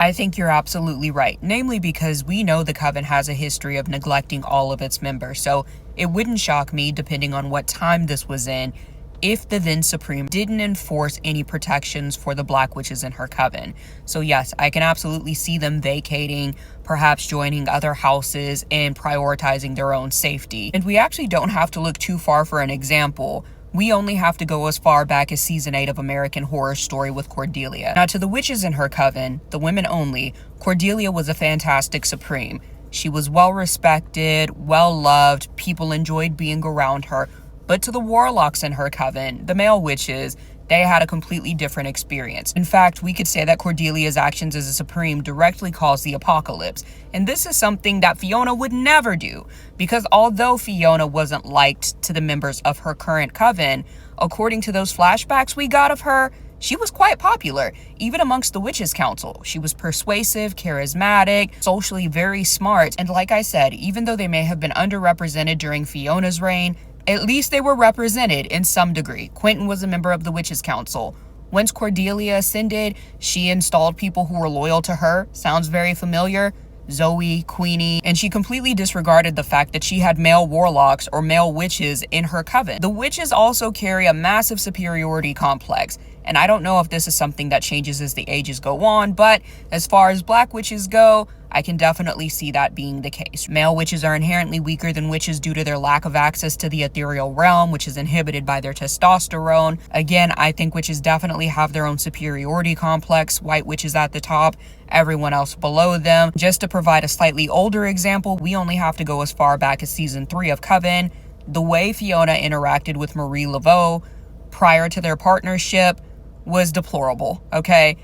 I think you're absolutely right, namely because we know the Coven has a history of neglecting all of its members, so it wouldn't shock me, depending on what time this was in, if the then Supreme didn't enforce any protections for the Black Witches in her coven. So yes, I can absolutely see them vacating, perhaps joining other houses, and prioritizing their own safety. And we actually don't have to look too far for an example. We only have to go as far back as season 8 of American Horror Story with Cordelia. Now, to the witches in her coven, the women only, Cordelia was a fantastic Supreme. She was well respected, well loved, people enjoyed being around her. But to the warlocks in her coven, the male witches, they had a completely different experience. In fact, we could say that Cordelia's actions as a Supreme directly caused the apocalypse. And this is something that Fiona would never do, because although Fiona wasn't liked to the members of her current coven, according to those flashbacks we got of her, she was quite popular, even amongst the Witches' Council. She was persuasive, charismatic, socially very smart, and like I said, even though they may have been underrepresented during Fiona's reign, at least they were represented in some degree. Quentin was a member of the Witches' Council. Once Cordelia ascended, she installed people who were loyal to her. Sounds very familiar. Zoe, Queenie, and she completely disregarded the fact that she had male warlocks or male witches in her coven. The witches also carry a massive superiority complex, and I don't know if this is something that changes as the ages go on, but as far as Black witches go, I can definitely see that being the case. Male witches are inherently weaker than witches due to their lack of access to the ethereal realm, which is inhibited by their testosterone. Again, I think witches definitely have their own superiority complex. White witches at the top, everyone else below them. Just to provide a slightly older example, we only have to go as far back as season 3 of Coven. The way Fiona interacted with Marie Laveau prior to their partnership was deplorable, okay?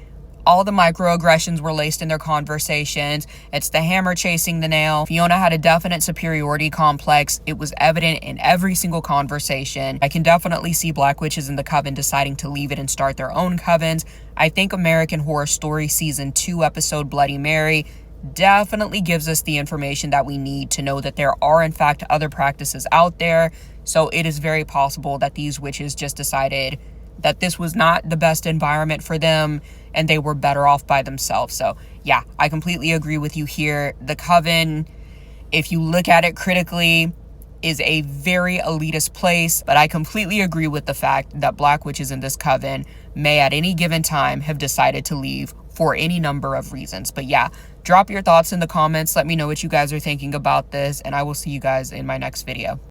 All the microaggressions were laced in their conversations. It's the hammer chasing the nail. Fiona had a definite superiority complex. It was evident in every single conversation. I can definitely see Black witches in the coven deciding to leave it and start their own covens. I think American Horror Story season 2 episode Bloody Mary definitely gives us the information that we need to know that there are in fact other practices out there. So it is very possible that these witches just decided that this was not the best environment for them and they were better off by themselves. So yeah, I completely agree with you here. The coven, if you look at it critically, is a very elitist place, but I completely agree with the fact that Black witches in this coven may at any given time have decided to leave for any number of reasons. But yeah, drop your thoughts in the comments. Let me know what you guys are thinking about this, and I will see you guys in my next video.